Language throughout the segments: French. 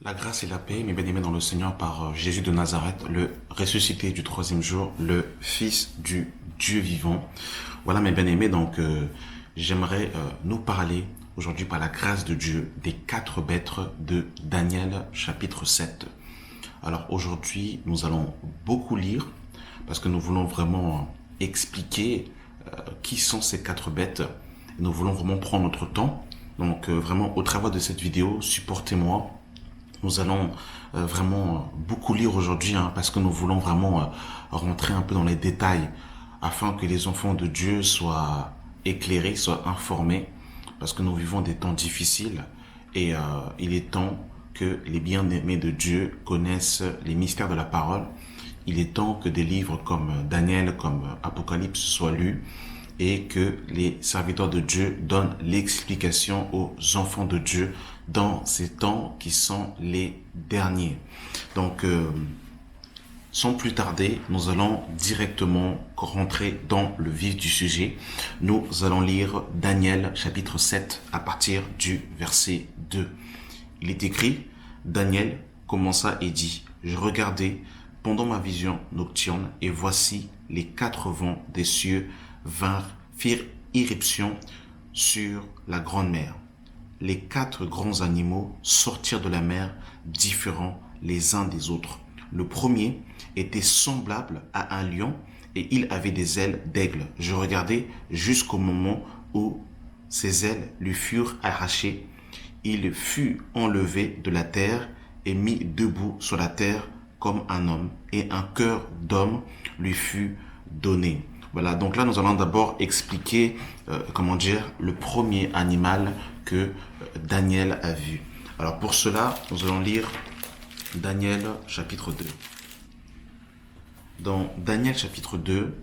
La grâce et la paix, mes bien-aimés dans le Seigneur, par Jésus de Nazareth, le ressuscité du troisième jour, le Fils du Dieu vivant. Voilà, mes bien-aimés, donc j'aimerais nous parler aujourd'hui par la grâce de Dieu des 4 bêtes de Daniel chapitre 7. Alors aujourd'hui, nous allons beaucoup lire parce que nous voulons vraiment expliquer qui sont ces 4 bêtes. Nous voulons vraiment prendre notre temps. Donc vraiment, au travers de cette vidéo, supportez-moi. Nous allons vraiment beaucoup lire aujourd'hui parce que nous voulons vraiment rentrer un peu dans les détails afin que les enfants de Dieu soient éclairés, soient informés, parce que nous vivons des temps difficiles et il est temps que les bien-aimés de Dieu connaissent les mystères de la parole. Il est temps que des livres comme Daniel, comme Apocalypse soient lus et que les serviteurs de Dieu donnent l'explication aux enfants de Dieu dans ces temps qui sont les derniers. Donc, sans plus tarder, nous allons directement rentrer dans le vif du sujet. Nous allons lire Daniel chapitre 7 à partir du verset 2. Il est écrit, Daniel commença et dit, je regardais pendant ma vision nocturne et voici les 4 vents des cieux firent irruption sur la grande mer. Les 4 grands animaux sortirent de la mer, différents les uns des autres. Le premier était semblable à un lion et il avait des ailes d'aigle. Je regardais jusqu'au moment où ses ailes lui furent arrachées. Il fut enlevé de la terre et mis debout sur la terre comme un homme, et un cœur d'homme lui fut donné. Voilà, donc là nous allons d'abord expliquer, le premier animal que Daniel a vu. Alors pour cela, nous allons lire Daniel chapitre 2. Dans Daniel chapitre 2,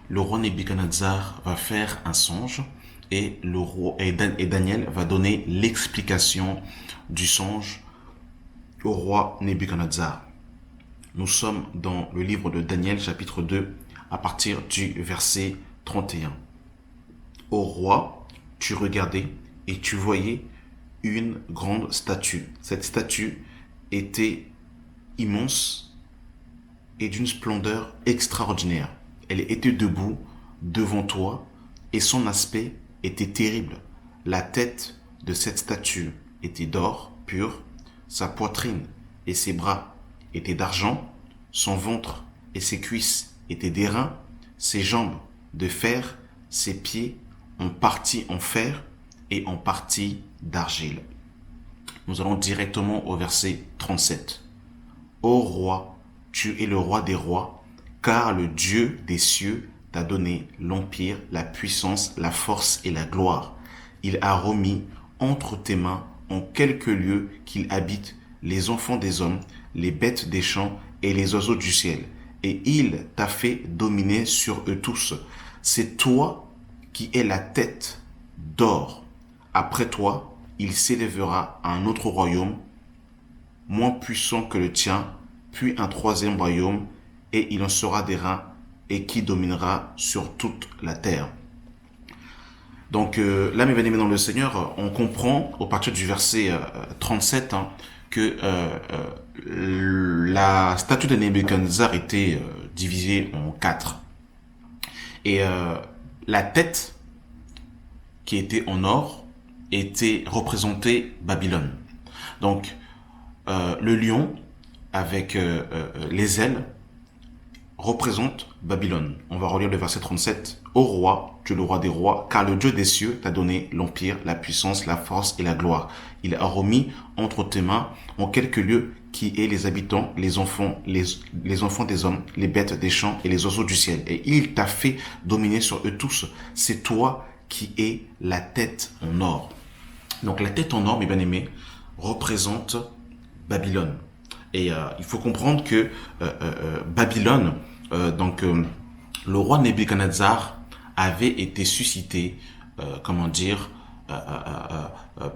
le roi Nebuchadnezzar va faire un songe et Daniel va donner l'explication du songe au roi Nebuchadnezzar. Nous sommes dans le livre de Daniel chapitre 2 à partir du verset 31. Ô roi, tu regardais et tu voyais une grande statue. Cette statue était immense et d'une splendeur extraordinaire. Elle était debout devant toi et son aspect était terrible. La tête de cette statue était d'or pur, sa poitrine et ses bras étaient d'argent, son ventre et ses cuisses étaient d'airain, ses jambes de fer, ses pieds en partie en fer et en partie d'argile. Nous allons directement au verset 37. Ô roi, tu es le roi des rois, car le Dieu des cieux t'a donné l'empire, la puissance, la force et la gloire. Il a remis entre tes mains en quelques lieux qu'il habite les enfants des hommes, les bêtes des champs et les oiseaux du ciel. Et il t'a fait dominer sur eux tous. C'est toi qui es la tête d'or. Après toi, il s'élèvera un autre royaume, moins puissant que le tien, puis un troisième royaume, et il en sera d'airain, et qui dominera sur toute la terre. Donc là, mes bien-aimés dans le Seigneur, on comprend au partir du verset 37 que la statue de Nebuchadnezzar était divisée en 4. Et la tête, qui était en or, était représentée Babylone. Donc, le lion, avec les ailes, représente Babylone. On va relire le verset 37. Ô roi, tu es le roi des rois, car le Dieu des cieux t'a donné l'empire, la puissance, la force et la gloire. Il a remis entre tes mains en quelques lieux qui est les habitants, les enfants des hommes, les bêtes des champs et les oiseaux du ciel. Et il t'a fait dominer sur eux tous. C'est toi qui es la tête en or. Donc la tête en or, mes bien-aimés, représente Babylone. Et il faut comprendre que Babylone, le roi Nebuchadnezzar avait été suscité,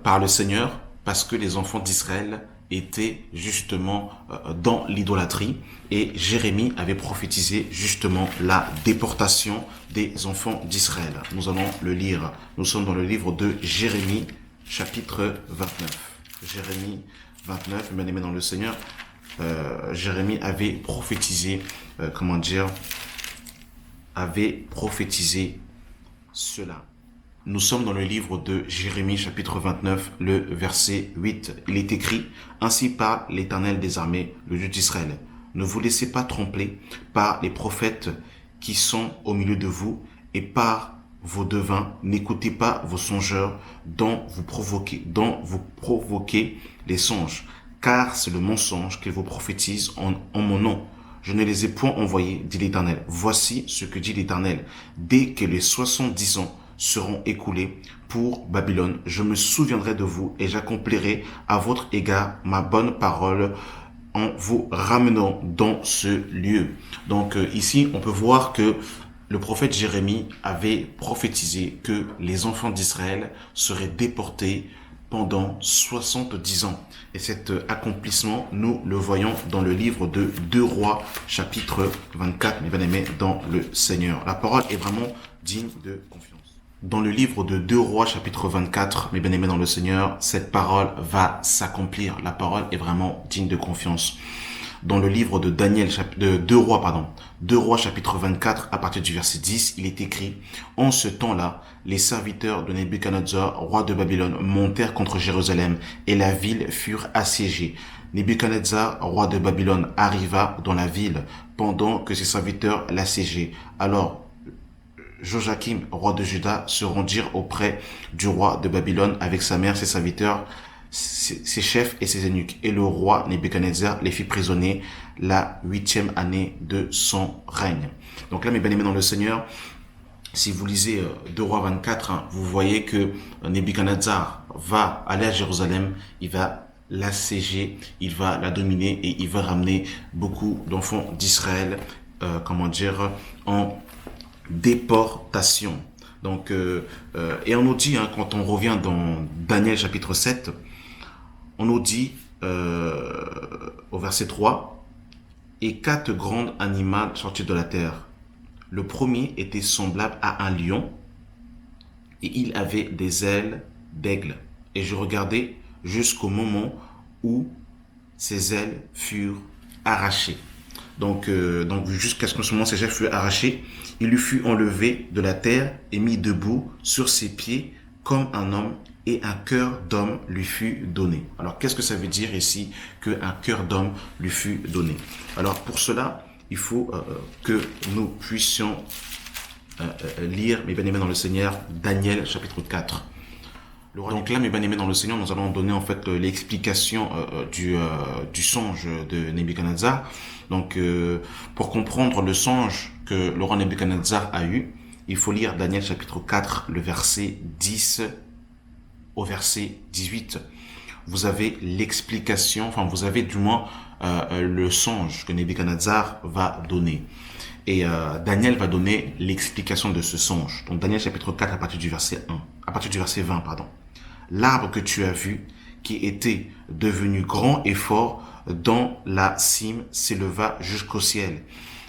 par le Seigneur, parce que les enfants d'Israël étaient justement dans l'idolâtrie, et Jérémie avait prophétisé justement la déportation des enfants d'Israël. Nous allons le lire. Nous sommes dans le livre de Jérémie, chapitre 29. Jérémie 29, bien aimé dans le Seigneur, Jérémie avait prophétisé, avait prophétisé cela. Nous sommes dans le livre de Jérémie, chapitre 29, le verset 8. Il est écrit: « Ainsi parle l'Éternel des armées, le Dieu d'Israël. Ne vous laissez pas tromper par les prophètes qui sont au milieu de vous et par vos devins. N'écoutez pas vos songeurs dont vous provoquez les songes, car c'est le mensonge qu'ils vous prophétisent en mon nom. Je ne les ai point envoyés, dit l'Éternel. Voici ce que dit l'Éternel. Dès que les 70 ans seront écoulés pour Babylone, je me souviendrai de vous et j'accomplirai à votre égard ma bonne parole en vous ramenant dans ce lieu. » Donc ici, on peut voir que le prophète Jérémie avait prophétisé que les enfants d'Israël seraient déportés pendant 70 ans. Et cet accomplissement, nous le voyons dans le livre de 2 Rois, chapitre 24, mes bien-aimés dans le Seigneur. La parole est vraiment digne de confiance. Dans le livre de 2 Rois, chapitre 24, mes bien-aimés dans le Seigneur, cette parole va s'accomplir. La parole est vraiment digne de confiance. Dans le livre de 2 Rois, chapitre 24, à partir du verset 10, il est écrit: « En ce temps-là, les serviteurs de Nebuchadnezzar, roi de Babylone, montèrent contre Jérusalem, et la ville furent assiégées. Nebuchadnezzar, roi de Babylone, arriva dans la ville, pendant que ses serviteurs l'assiégeaient. Alors, Joachim, roi de Juda, se rendirent auprès du roi de Babylone avec sa mère, ses serviteurs, ses chefs et ses eunuques. Et le roi Nebuchadnezzar les fit prisonniers la 8e année de son règne. » Donc là, mes bien-aimés dans le Seigneur, si vous lisez 2 Rois 24, vous voyez que Nebuchadnezzar va aller à Jérusalem, il va l'assiéger, il va la dominer et il va ramener beaucoup d'enfants d'Israël, en déportation. Donc, et on nous dit, quand on revient dans Daniel chapitre 7, on nous dit au verset 3, « Et 4 grands animaux sortirent de la terre. Le premier était semblable à un lion, et il avait des ailes d'aigle. Et je regardais jusqu'au moment où ses ailes furent arrachées. » Donc jusqu'à ce que ce moment ses ailes furent arrachées, il lui fut enlevé de la terre et mis debout sur ses pieds comme un homme, et un cœur d'homme lui fut donné. Alors, qu'est-ce que ça veut dire ici qu'un cœur d'homme lui fut donné? Alors, pour cela, il faut que nous puissions lire, mes bien-aimés dans le Seigneur, Daniel chapitre 4. Donc là, mes bien-aimés dans le Seigneur, nous allons donner en fait l'explication du songe de Nebuchadnezzar. Donc, pour comprendre le songe que le roi Nebuchadnezzar a eu, il faut lire Daniel chapitre 4, le verset 10 au verset 18. Vous avez l'explication, vous avez du moins le songe que Nebuchadnezzar va donner. Et Daniel va donner l'explication de ce songe. Donc Daniel chapitre 4 à partir du verset 20, pardon. « L'arbre que tu as vu, qui était devenu grand et fort dans la cime, s'éleva jusqu'au ciel.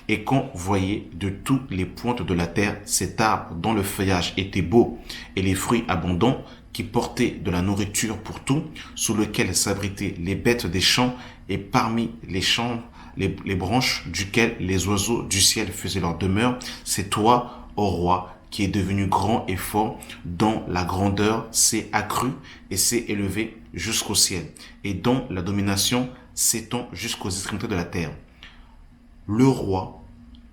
Et qu'on voyait de toutes les pointes de la terre cet arbre dont le feuillage était beau et les fruits abondants, qui portait de la nourriture pour tout, sous lequel s'abritaient les bêtes des champs, et parmi les champs, les branches duquel les oiseaux du ciel faisaient leur demeure. C'est toi, ô roi, qui est devenu grand et fort, dont la grandeur s'est accrue et s'est élevée jusqu'au ciel, et dont la domination s'étend jusqu'aux extrémités de la terre. Le roi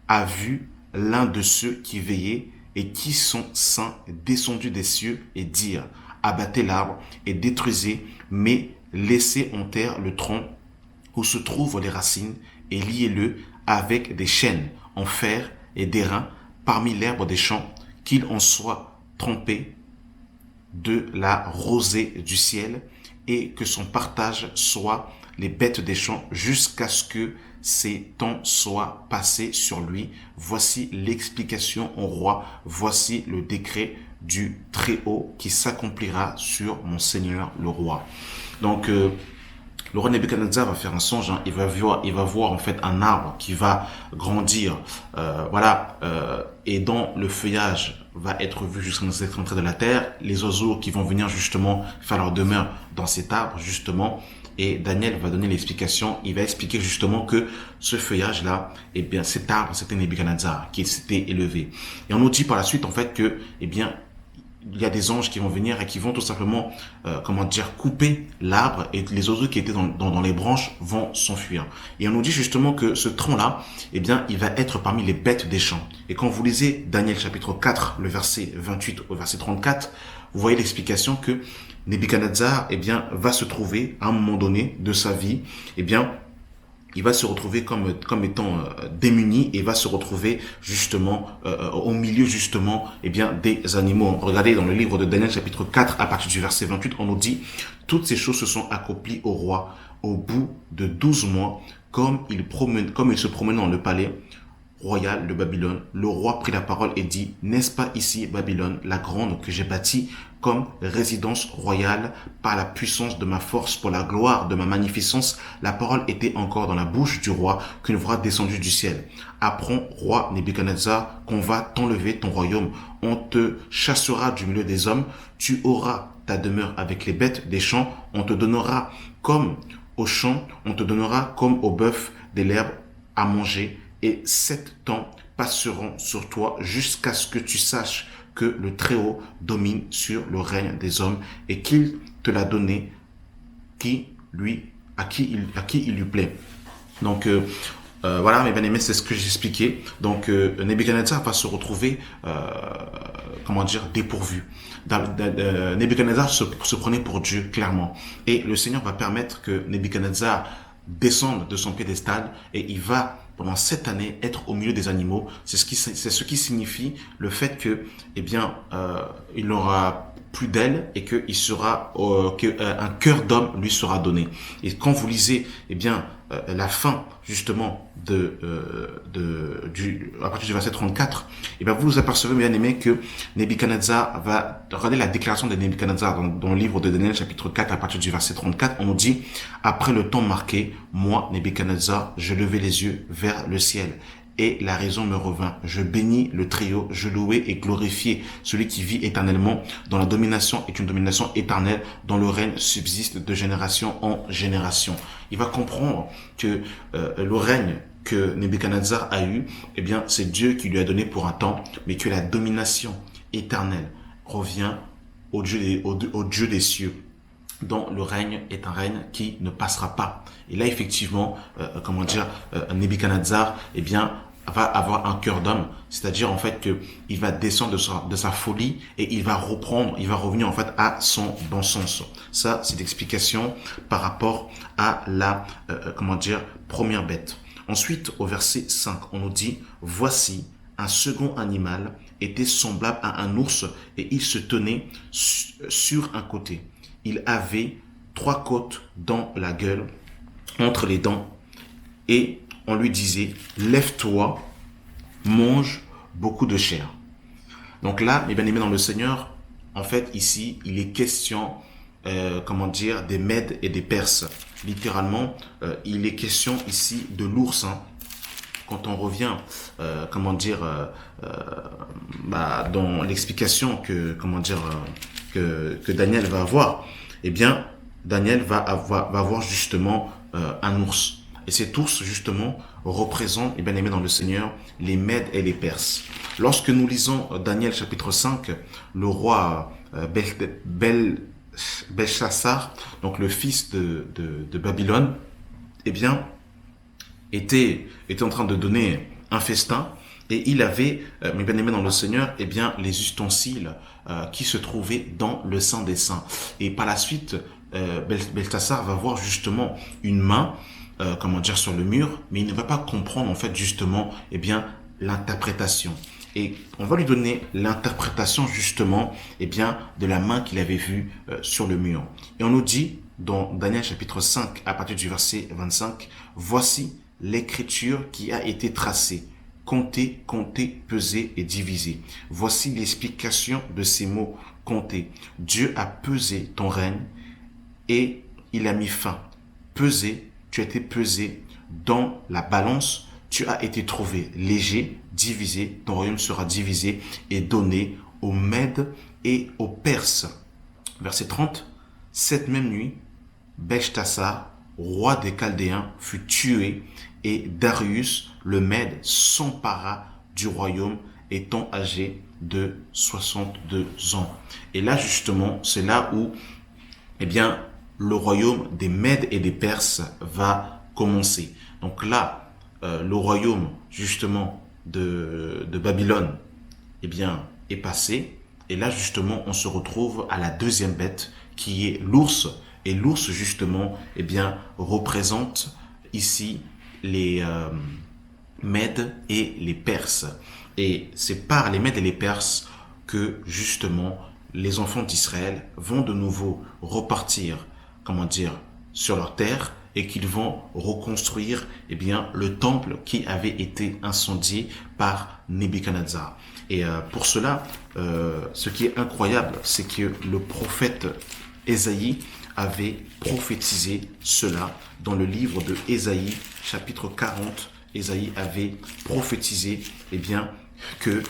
a vu l'un de ceux qui veillaient et qui sont saints descendus des cieux et dire: abattez l'arbre et détruisez, mais laissez en terre le tronc où se trouvent les racines et liez-le avec des chaînes en fer et d'airain parmi l'herbe des champs, qu'il en soit trempé de la rosée du ciel, et que son partage soit les bêtes des champs jusqu'à ce que ces temps soient passés sur lui. Voici l'explication au roi, voici le décret du Très-Haut qui s'accomplira sur mon Seigneur le roi. » Donc, le roi Nebuchadnezzar va faire un songe, il va voir en fait un arbre qui va grandir, et dont le feuillage va être vu jusqu'aux extrémités de la terre, les oiseaux qui vont venir justement faire leur demeure dans cet arbre justement, et Daniel va donner l'explication. Il va expliquer justement que ce feuillage-là, eh bien, cet arbre, c'était Nebuchadnezzar qui s'était élevé. Et on nous dit par la suite, en fait, que, eh bien, il y a des anges qui vont venir et qui vont tout simplement, couper l'arbre, et les oiseaux qui étaient dans les branches vont s'enfuir. Et on nous dit justement que ce tronc-là, eh bien, il va être parmi les bêtes des champs. Et quand vous lisez Daniel chapitre 4, le verset 28 au verset 34, vous voyez l'explication que Nebuchadnezzar, eh bien, va se trouver à un moment donné de sa vie, eh bien, il va se retrouver comme étant démuni, et va se retrouver justement au milieu justement, eh bien, des animaux. Regardez dans le livre de Daniel chapitre 4 à partir du verset 28, on nous dit: toutes ces choses se sont accomplies au roi au bout de 12 mois, comme il se promenait dans le palais royal de Babylone. Le roi prit la parole et dit: n'est-ce pas ici Babylone, la grande, que j'ai bâtie comme résidence royale par la puissance de ma force, pour la gloire de ma magnificence? La parole était encore dans la bouche du roi qu'une voix descendue du ciel: apprends, roi Nebuchadnezzar, qu'on va t'enlever ton royaume. On te chassera du milieu des hommes. Tu auras ta demeure avec les bêtes des champs. On te donnera comme au champ, on te donnera comme au bœuf de l'herbe à manger. Et 7 ans passeront sur toi jusqu'à ce que tu saches que le Très-Haut domine sur le règne des hommes, et qu'il te l'a donné à qui il lui plaît. Donc, voilà, mes bien-aimés, c'est ce que j'expliquais. Donc, Nebuchadnezzar va se retrouver, dépourvu. Nebuchadnezzar se prenait pour Dieu, clairement. Et le Seigneur va permettre que Nebuchadnezzar descende de son piédestal, et il va pendant 7 années être au milieu des animaux. C'est ce qui signifie le fait que, eh bien, il n'aura plus d'ailes, et que il sera un cœur d'homme lui sera donné. Et quand vous lisez, eh bien, la fin justement à partir du verset 34, eh bien, vous apercevez, bien aimés, que Nebuchadnezzar va regarder la déclaration de Nebuchadnezzar dans le livre de Daniel chapitre 4 à partir du verset 34. On nous dit: après le temps marqué, moi Nebuchadnezzar, je levai les yeux vers le ciel, et la raison me revint. Je bénis le Très-Haut, je louai et glorifiai celui qui vit éternellement, dont la domination est une domination éternelle, dont le règne subsiste de génération en génération. Il va comprendre que le règne que Nebuchadnezzar a eu, eh bien, c'est Dieu qui lui a donné pour un temps, mais que la domination éternelle revient au Dieu des cieux, dont le règne est un règne qui ne passera pas. Et là, effectivement, Nebuchadnezzar, eh bien, va avoir un cœur d'homme, c'est-à-dire en fait que il va descendre de sa folie, et il va revenir en fait à son bon sens. Ça, c'est l'explication par rapport à la première bête. Ensuite, au verset 5, on nous dit: voici un second animal était semblable à un ours, et il se tenait sur un côté. Il avait 3 côtes dans la gueule, entre les dents, et on lui disait: lève-toi, mange beaucoup de chair. Donc là, mes bien-aimés dans le Seigneur, en fait, ici, il est question, des Mèdes et des Perses. Littéralement, il est question ici de l'ours. Quand on revient, dans l'explication que Daniel va avoir, eh bien, Daniel va avoir justement un ours. Et cet ours, justement, représente, et bien aimé dans le Seigneur, les Mèdes et les Perses. Lorsque nous lisons Daniel chapitre 5, le roi Belchassar, donc le fils de Babylone, eh bien, était en train de donner un festin, et il avait, mes bien-aimés dans le Seigneur, eh bien, les ustensiles qui se trouvaient dans le Saint des Saints. Et par la suite, Belchassar va voir justement une main, sur le mur, mais il ne va pas comprendre en fait justement, eh bien, l'interprétation. Et on va lui donner l'interprétation justement, eh bien, de la main qu'il avait vue sur le mur. Et on nous dit dans Daniel chapitre 5 à partir du verset 25, voici l'écriture qui a été tracée, compter, peser et diviser. Voici l'explication de ces mots: compter. Dieu a pesé ton règne et il a mis fin. Peser, tu as été pesé dans la balance, tu as été trouvé léger, divisé, ton royaume sera divisé et donné aux Mèdes et aux Perses. Verset 30, cette même nuit, Belshazar, roi des Chaldéens, fut tué et Darius le Mède s'empara du royaume étant âgé de 62 ans. Et là justement, c'est là où eh bien, le royaume des Mèdes et des Perses va commencer. Donc là, le royaume justement de Babylone eh bien, est passé. Et là justement, on se retrouve à la deuxième bête qui est l'ours. Et l'ours justement eh bien, représente ici les Mèdes et les Perses. Et c'est par les Mèdes et les Perses que justement les enfants d'Israël vont de nouveau repartir, sur leur terre et qu'ils vont reconstruire, le temple qui avait été incendié par Nebuchadnezzar. Et pour cela, ce qui est incroyable, c'est que le prophète Ésaïe avait prophétisé cela dans le livre de Ésaïe, chapitre 40. Ésaïe avait prophétisé, que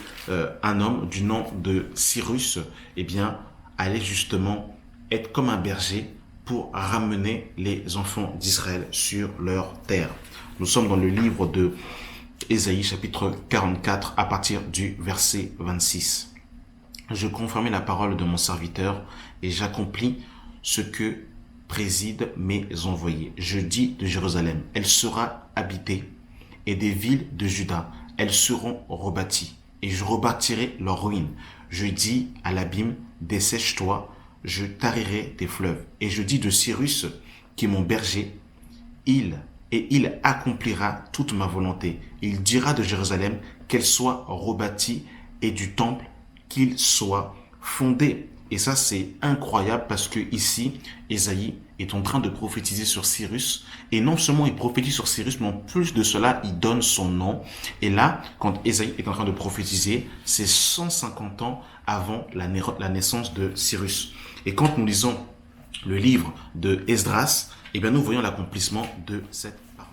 un homme du nom de Cyrus, allait justement être comme un berger pour ramener les enfants d'Israël sur leur terre. Nous sommes dans le livre de Ésaïe, chapitre 44, à partir du verset 26. Je confirmai la parole de mon serviteur et j'accomplis ce que président mes envoyés. Je dis de Jérusalem, elle sera habitée, et des villes de Juda, elles seront rebâties, et je rebâtirai leurs ruines. Je dis à l'abîme, dessèche-toi, je tarirai tes fleuves. Et je dis de Cyrus, qui est mon berger, il accomplira toute ma volonté. Il dira de Jérusalem qu'elle soit rebâtie et du temple qu'il soit fondé. Et ça, c'est incroyable parce que ici, Ésaïe est en train de prophétiser sur Cyrus. Et non seulement il prophétise sur Cyrus, mais en plus de cela, il donne son nom. Et là, quand Ésaïe est en train de prophétiser, c'est 150 ans avant la naissance de Cyrus. Et quand nous lisons le livre de Esdras, nous voyons l'accomplissement de cette parole.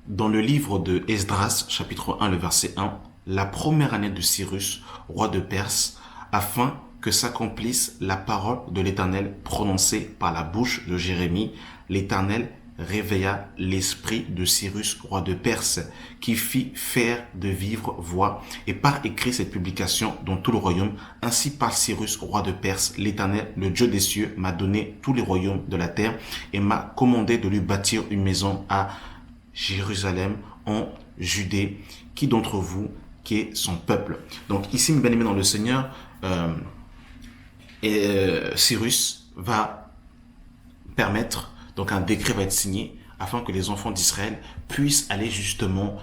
Dans le livre de Esdras, chapitre 1, le verset 1, la première année de Cyrus, roi de Perse, afin que s'accomplisse la parole de l'Éternel prononcée par la bouche de Jérémie, l'Éternel réveilla l'esprit de Cyrus, roi de Perse, qui fit faire de vives voix et par écrit cette publication dans tout le royaume. Ainsi par Cyrus, roi de Perse, l'Éternel, le Dieu des cieux, m'a donné tous les royaumes de la terre et m'a commandé de lui bâtir une maison à Jérusalem en Judée. Qui d'entre vous qui est son peuple? Donc ici, mes bien-aimés dans le Seigneur, Cyrus va permettre, donc un décret va être signé afin que les enfants d'Israël puissent aller justement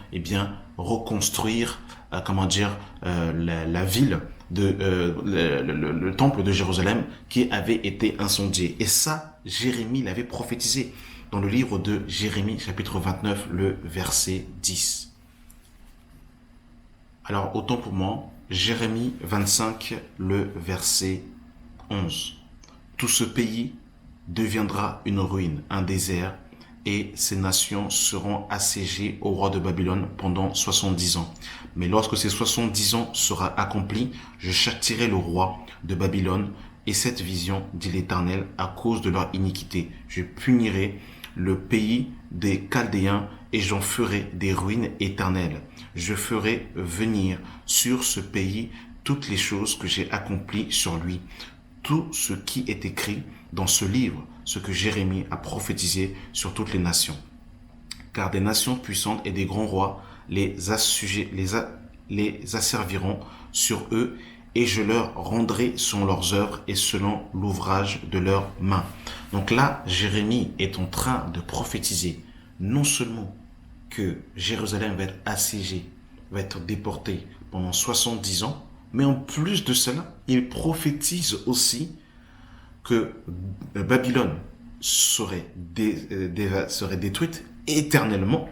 reconstruire la ville le temple de Jérusalem qui avait été incendié. Et ça, Jérémie l'avait prophétisé dans le livre de Jérémie chapitre 29, le verset 10. Alors autant pour moi, Jérémie 25, le verset 11. Tout ce pays deviendra une ruine, un désert, et ces nations seront assiégées au roi de Babylone pendant 70 ans. Mais lorsque ces 70 ans sera accomplis, je châtierai le roi de Babylone et cette vision, dit l'Éternel, à cause de leur iniquité. Je punirai le pays des Chaldéens et j'en ferai des ruines éternelles. Je ferai venir sur ce pays toutes les choses que j'ai accomplies sur lui. Tout ce qui est écrit dans ce livre, ce que Jérémie a prophétisé sur toutes les nations. Car des nations puissantes et des grands rois les asserviront sur eux et je leur rendrai selon leurs œuvres et selon l'ouvrage de leurs mains. Donc là, Jérémie est en train de prophétiser non seulement que Jérusalem va être assiégée, va être déportée pendant 70 ans, mais en plus de cela, il prophétise aussi que Babylone serait détruite éternellement,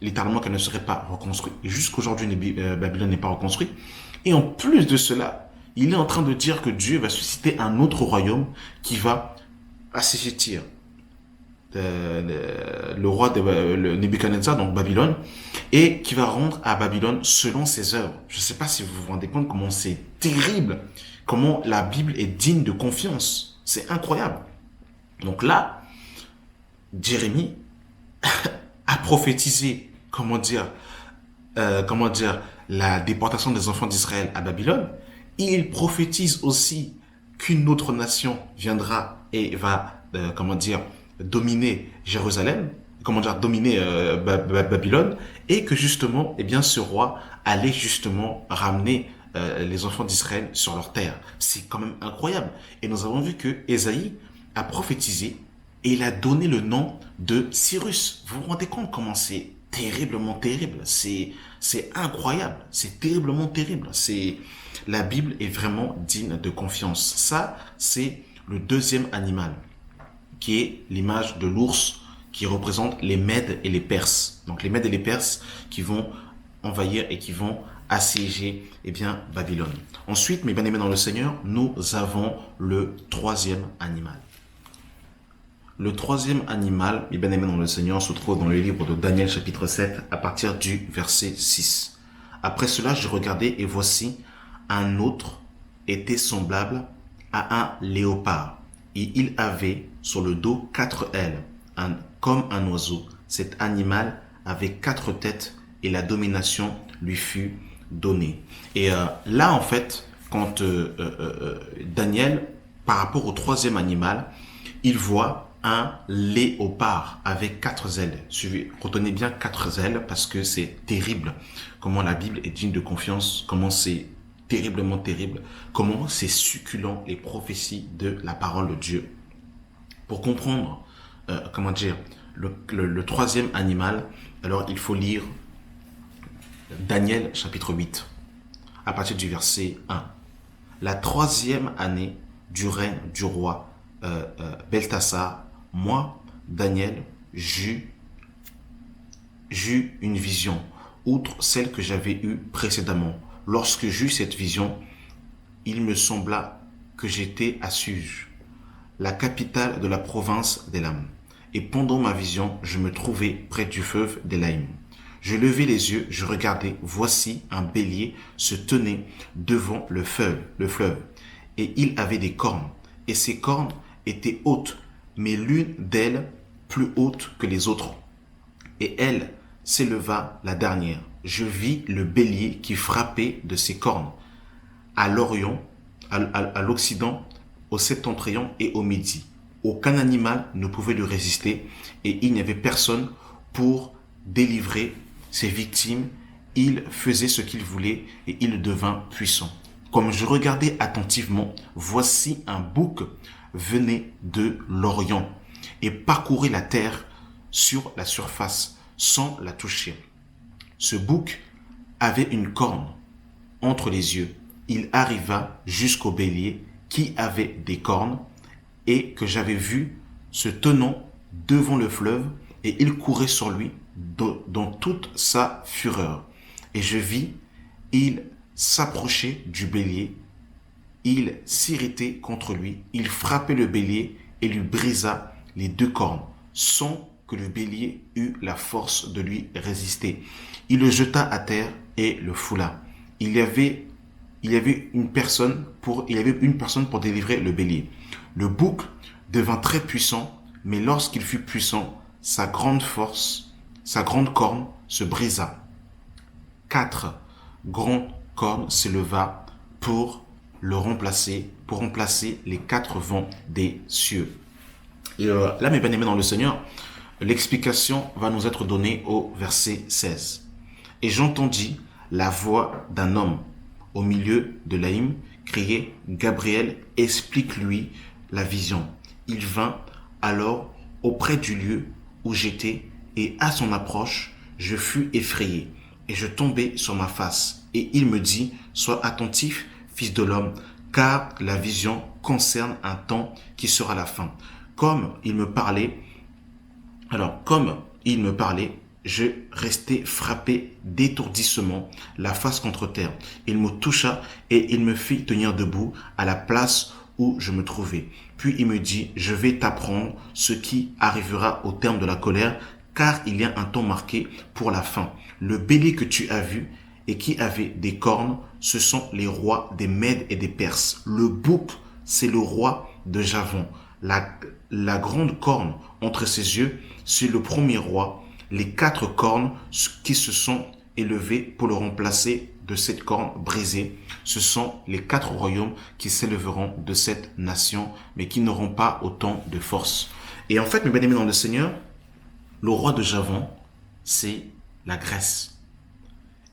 littéralement qu'elle ne serait pas reconstruite. Et jusqu'aujourd'hui, Babylone n'est pas reconstruite. Et en plus de cela, il est en train de dire que Dieu va susciter un autre royaume qui va assujettir le roi de Nebuchadnezzar, donc Babylone, et qui va rendre à Babylone selon ses œuvres. Je ne sais pas si vous vous rendez compte comment c'est terrible, comment la Bible est digne de confiance. C'est incroyable. Donc là, Jérémie a prophétisé, comment dire, la déportation des enfants d'Israël à Babylone. Il prophétise aussi qu'une autre nation viendra et va, dominer Jérusalem, dominer Babylone, et que justement, eh bien, ce roi allait justement ramener les enfants d'Israël sur leur terre. C'est quand même incroyable. Et nous avons vu que Ésaïe a prophétisé et il a donné le nom de Cyrus. Vous vous rendez compte comment c'est terriblement terrible. C'est incroyable. C'est terriblement terrible. La Bible est vraiment digne de confiance. Ça, c'est le deuxième animal, qui est l'image de l'ours, qui représente les Mèdes et les Perses. Donc les Mèdes et les Perses qui vont envahir et qui vont assiéger, eh bien, Babylone. Ensuite, mes bien-aimés dans le Seigneur, nous avons le troisième animal. Le troisième animal, mes bien-aimés dans le Seigneur, se trouve dans le livre de Daniel chapitre 7 à partir du verset 6. Après cela, je regardais et voici un autre était semblable à un léopard et il avait sur le dos 4 ailes, comme un oiseau. Cet animal avait 4 têtes et la domination lui fut donnée. Et là, en fait, quand Daniel, par rapport au troisième animal, il voit un léopard avec 4 ailes. Retenez bien 4 ailes parce que c'est terrible comment la Bible est digne de confiance, comment c'est terriblement terrible, comment c'est succulent les prophéties de la parole de Dieu. Pour comprendre, le troisième animal, alors il faut lire Daniel chapitre 8, à partir du verset 1. La troisième année du règne du roi Beltasar, moi, Daniel, j'eus une vision, outre celle que j'avais eue précédemment. Lorsque j'eus cette vision, il me sembla que j'étais à Suse, la capitale de la province d'Élam. Et pendant ma vision, je me trouvais près du fleuve d'Élaïm. Je levai les yeux, je regardais, voici un bélier se tenait devant le fleuve, et il avait des cornes, et ses cornes étaient hautes, mais l'une d'elles plus haute que les autres. Et elle s'éleva la dernière. Je vis le bélier qui frappait de ses cornes à l'Orient, à l'Occident, au Septentrion et au Midi. Aucun animal ne pouvait lui résister et il n'y avait personne pour délivrer ses victimes. Il faisait ce qu'il voulait et il devint puissant. Comme je regardais attentivement, voici un bouc venait de l'Orient et parcourait la terre sur la surface sans la toucher. Ce bouc avait une corne entre les yeux. Il arriva jusqu'au bélier qui avait des cornes et que j'avais vu se tenant devant le fleuve et il courait sur lui dans toute sa fureur. Et je vis, il s'approchait du bélier, il s'irritait contre lui, il frappait le bélier et lui brisa les 2 cornes, sans que le bélier eût la force de lui résister. Il le jeta à terre et le foula. Il y avait une personne pour délivrer le bélier. Le bouc devint très puissant, mais lorsqu'il fut puissant, sa grande corne se brisa. 4 grandes cornes s'éleva pour remplacer les 4 vents des cieux. Et là, mes bien-aimés dans le Seigneur, l'explication va nous être donnée au verset 16. Et j'entendis la voix d'un homme au milieu de l'Aïm crier, Gabriel, explique-lui la vision. Il vint alors auprès du lieu où j'étais et à son approche, je fus effrayé et je tombai sur ma face. Et il me dit, sois attentif, fils de l'homme, car la vision concerne un temps qui sera la fin. Comme il me parlait, je restai frappé d'étourdissement, la face contre terre. Il me toucha et il me fit tenir debout à la place où je me trouvais. Puis il me dit, je vais t'apprendre ce qui arrivera au terme de la colère, car il y a un temps marqué pour la fin. Le bélier que tu as vu et qui avait des cornes, ce sont les rois des Mèdes et des Perses. Le bouc, c'est le roi de Javon. la grande corne entre ses yeux, c'est le premier roi, les 4 cornes qui se sont élevées pour le remplacer de cette corne brisée. Ce sont les 4 royaumes qui s'élèveront de cette nation, mais qui n'auront pas autant de force. Et en fait, mes bien-aimés dans le Seigneur, le roi de Javon, c'est la Grèce.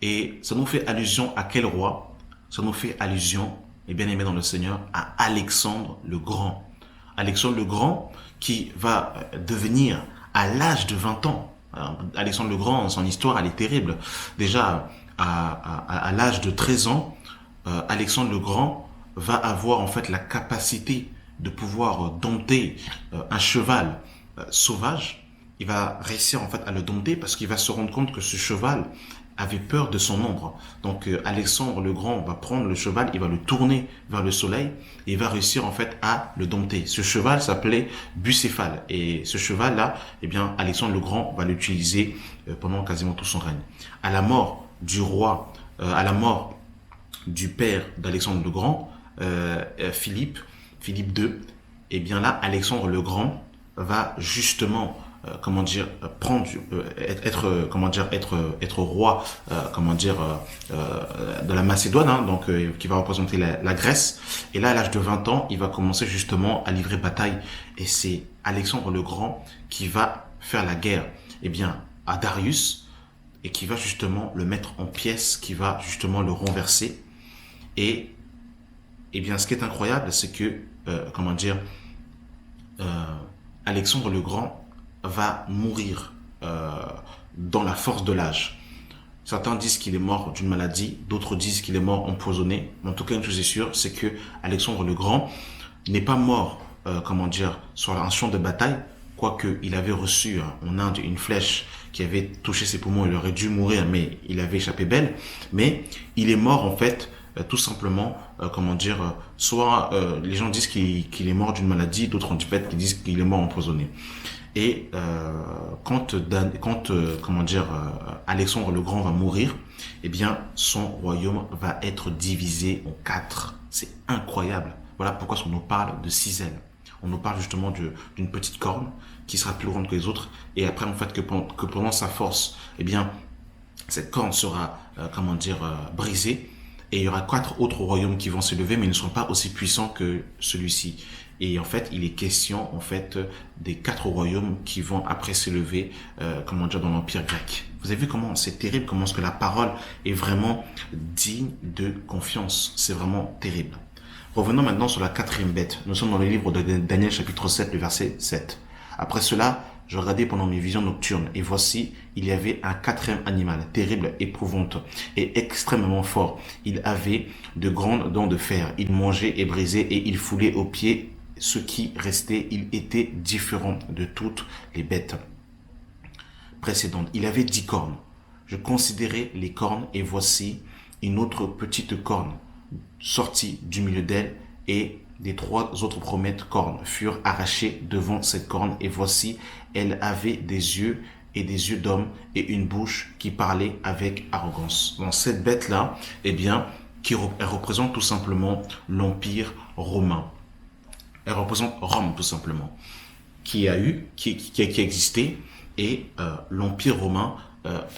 Et ça nous fait allusion à quel roi? Ça nous fait allusion, mes bien-aimés dans le Seigneur, à Alexandre le Grand. Alexandre le Grand qui va devenir à l'âge de 20 ans. Alors, Alexandre le Grand, son histoire, elle est terrible. Déjà, à l'âge de 13 ans, Alexandre le Grand va avoir en fait la capacité de pouvoir dompter un cheval sauvage. Il va réussir en fait à le dompter parce qu'il va se rendre compte que ce cheval avait peur de son ombre. Donc Alexandre le Grand va prendre le cheval, il va le tourner vers le soleil et il va réussir en fait à le dompter. Ce cheval s'appelait Bucéphale et ce cheval là, eh bien Alexandre le Grand va l'utiliser pendant quasiment tout son règne. À la mort du roi, à la mort du père d'Alexandre le Grand, Philippe II, eh bien là Alexandre le Grand va justement être roi de la Macédoine, hein, donc qui va représenter la Grèce. Et là, à l'âge de 20 ans, il va commencer justement à livrer bataille. Et c'est Alexandre le Grand qui va faire la guerre, eh bien, à Darius, et qui va justement le mettre en pièces, qui va justement le renverser. Et eh bien, ce qui est incroyable, c'est que Alexandre le Grand va mourir dans la force de l'âge. Certains disent qu'il est mort d'une maladie, d'autres disent qu'il est mort empoisonné. Mais en tout cas, une chose est sûre, c'est que Alexandre le Grand n'est pas mort, sur un champ de bataille, quoique il avait reçu en Inde une flèche qui avait touché ses poumons, il aurait dû mourir, mais il avait échappé belle. Mais il est mort en fait tout simplement, soit les gens disent qu'il est mort d'une maladie, d'autres qui disent qu'il est mort empoisonné. Et Alexandre le Grand va mourir, eh bien son royaume va être divisé en 4. C'est incroyable. Voilà pourquoi on nous parle de 6 ailes. On nous parle justement d'une petite corne qui sera plus grande que les autres. Et après en fait que pendant sa force, eh bien cette corne sera brisée. Et il y aura 4 autres royaumes qui vont s'élever, mais ils ne seront pas aussi puissants que celui-ci. Et en fait, il est question en fait des 4 royaumes qui vont après s'élever, dans l'Empire grec. Vous avez vu comment c'est terrible, comment est-ce que la parole est vraiment digne de confiance. C'est vraiment terrible. Revenons maintenant sur la 4e bête. Nous sommes dans le livre de Daniel chapitre 7, le verset 7. Après cela, je regardais pendant mes visions nocturnes, et voici, il y avait un 4e animal, terrible, épouvante, et extrêmement fort. Il avait de grandes dents de fer, il mangeait et brisait, et il foulait aux pieds ce qui restait. Il était différent de toutes les bêtes précédentes. Il avait 10 cornes. Je considérais les cornes, et voici une autre petite corne sortie du milieu d'elle, et des 3 autres premières cornes furent arrachées devant cette corne, et voici, elle avait des yeux et des yeux d'homme et une bouche qui parlait avec arrogance. Donc cette bête-là, eh bien, elle représente tout simplement l'Empire romain. Elle représente Rome tout simplement, qui a existé, et l'Empire romain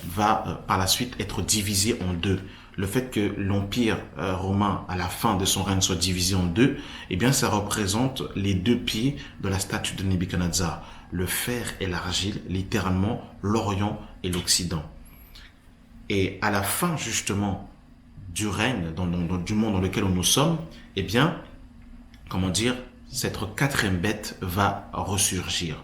va par la suite être divisé en 2. Le fait que l'Empire romain, à la fin de son règne, soit divisé en 2, eh bien, ça représente les 2 pieds de la statue de Nebuchadnezzar. Le fer et l'argile, littéralement l'Orient et l'Occident. Et à la fin, justement, du règne, du monde dans lequel nous sommes, eh bien, cette 4e bête va ressurgir.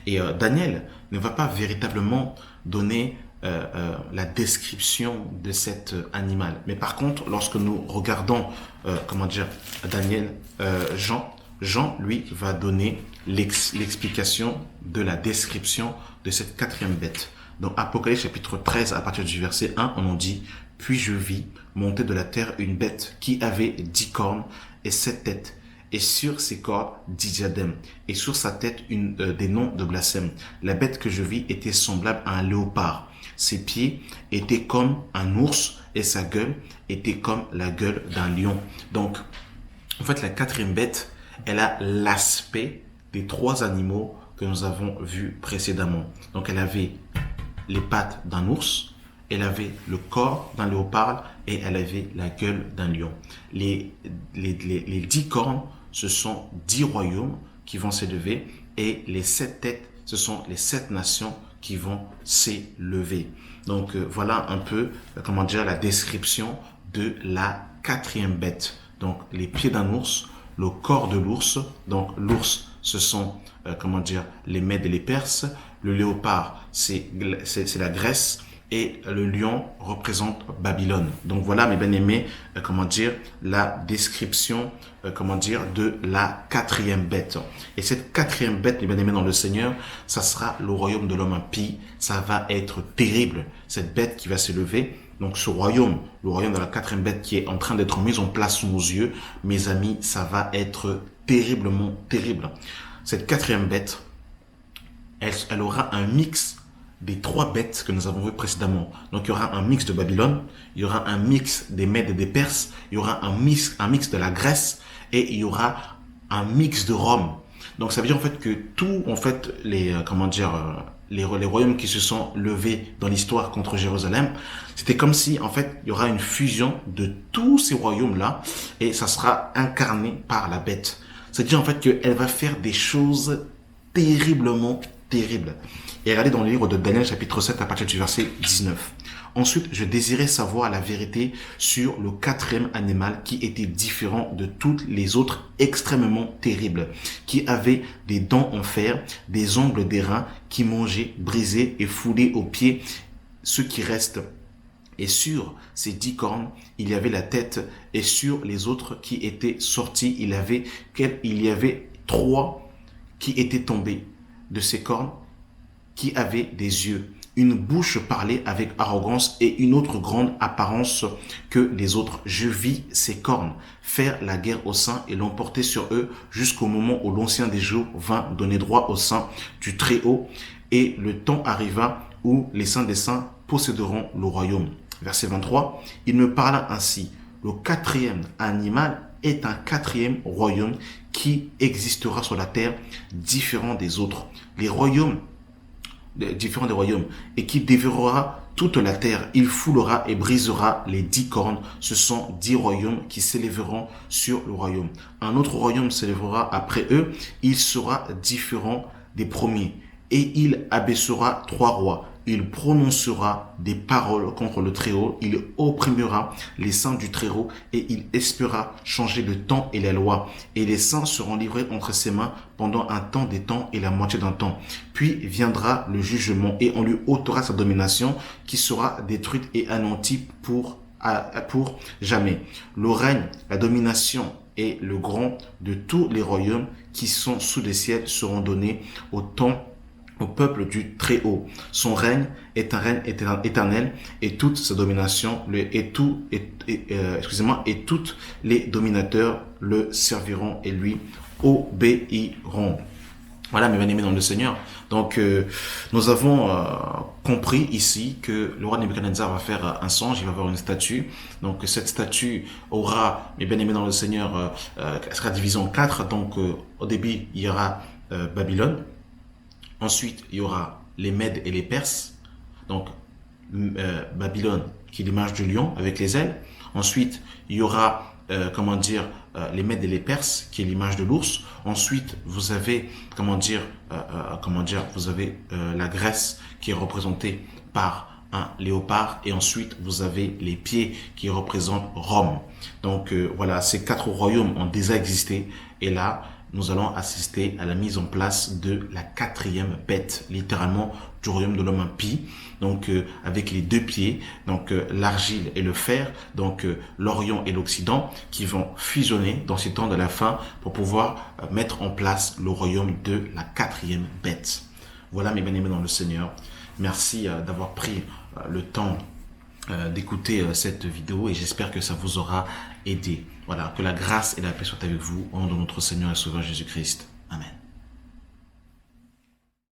Et Daniel ne va pas véritablement donner la description de cet animal. Mais par contre, lorsque nous regardons, Daniel, Jean, lui, va donner l'explication de la description de cette 4e bête. Dans Apocalypse chapitre 13, à partir du verset 1, on en dit « Puis je vis monter de la terre une bête qui avait 10 cornes et 7 têtes, et sur ses cornes 10 diadèmes, et sur sa tête des noms de blasphème. La bête que je vis était semblable à un léopard. Ses pieds étaient comme un ours, et sa gueule était comme la gueule d'un lion. » Donc, en fait, la 4e bête, elle a l'aspect des 3 animaux que nous avons vus précédemment. Donc elle avait les pattes d'un ours, elle avait le corps d'un léopard et elle avait la gueule d'un lion. Les 10 cornes, ce sont 10 royaumes qui vont s'élever et les 7 têtes, ce sont les 7 nations qui vont s'élever. Donc voilà un peu, comment dire, la description de la 4e bête. Donc les pieds d'un ours, le corps de l'ours. Donc l'ours, ce sont, comment dire, les Mèdes et les Perses. Le léopard, c'est la Grèce. Et le lion représente Babylone. Donc voilà, mes bien-aimés, comment dire, la description, comment dire, de la 4e bête. Et cette 4e bête, mes bien-aimés dans le Seigneur, ça sera le royaume de l'homme impie. Ça va être terrible, cette bête qui va s'élever. Donc ce royaume, le royaume de la 4e bête qui est en train d'être mis en place sous nos yeux, mes amis, ça va être terriblement terrible. Cette 4e bête, elle aura un mix des 3 bêtes que nous avons vues précédemment. Donc il y aura un mix de Babylone, il y aura un mix des Mèdes et des Perses, il y aura un mix de la Grèce et il y aura un mix de Rome. Donc ça veut dire en fait que tous en fait les les royaumes qui se sont levés dans l'histoire contre Jérusalem, c'était comme si en fait il y aura une fusion de tous ces royaumes là et ça sera incarné par la bête. C'est-à-dire en fait qu'elle va faire des choses terriblement terribles. Et regardez dans le livre de Daniel chapitre 7 à partir du verset 19. Ensuite, je désirais savoir la vérité sur le 4e animal qui était différent de toutes les autres extrêmement terribles, qui avait des dents en fer, des ongles d'airain, qui mangeait, brisait et foulait aux pieds ce qui reste. Et sur ces 10 cornes, il y avait la tête, et sur les autres qui étaient sortis, il y avait 3 qui étaient tombés de ces cornes, qui avaient des yeux. Une bouche parlait avec arrogance et une autre grande apparence que les autres. Je vis ces cornes faire la guerre aux saints et l'emporter sur eux jusqu'au moment où l'Ancien des jours vint donner droit aux saints du Très-Haut. Et le temps arriva où les saints des saints posséderont le royaume. Verset 23, il me parla ainsi. Le 4e animal est un 4e royaume qui existera sur la terre, différent des autres. Les royaumes différents des royaumes, et qui dévorera toute la terre. Il foulera et brisera les 10 cornes. Ce sont 10 royaumes qui s'élèveront sur le royaume. Un autre royaume s'élèvera après eux. Il sera différent des premiers. Et il abaissera 3 rois. Il prononcera des paroles contre le Très-Haut. Il opprimera les saints du Très-Haut et il espérera changer le temps et la loi. Et les saints seront livrés entre ses mains pendant un temps des temps et la moitié d'un temps. Puis viendra le jugement et on lui ôtera sa domination qui sera détruite et anéantie pour jamais. Le règne, la domination et le grand de tous les royaumes qui sont sous les ciels seront donnés au peuple du Très-Haut. Son règne est un règne éternel et toute sa domination et tous les dominateurs le serviront et lui obéiront. Voilà, mes bien-aimés dans le Seigneur. Donc, nous avons compris ici que le roi Nebuchadnezzar va faire un songe, il va avoir une statue. Donc, cette statue aura, mes bien-aimés dans le Seigneur, sera divisée en 4. Donc, au début, il y aura Babylone. Ensuite, il y aura les Mèdes et les Perses. Donc, Babylone, qui est l'image du lion avec les ailes. Ensuite, il y aura, les Mèdes et les Perses, qui est l'image de l'ours. Ensuite, vous avez, vous avez la Grèce, qui est représentée par un léopard. Et ensuite, vous avez les pieds, qui représentent Rome. Donc, voilà, ces 4 royaumes ont déjà existé. Et là, nous allons assister à la mise en place de la 4e bête, littéralement du royaume de l'homme impie, donc avec les 2 pieds, donc l'argile et le fer, donc l'Orient et l'Occident, qui vont fusionner dans ces temps de la fin pour pouvoir mettre en place le royaume de la 4e bête. Voilà mes bien-aimés dans le Seigneur. Merci d'avoir pris le temps d'écouter cette vidéo et j'espère que ça vous aura aidé. Voilà, que la grâce et la paix soient avec vous au nom de notre Seigneur et Sauveur Jésus-Christ. Amen.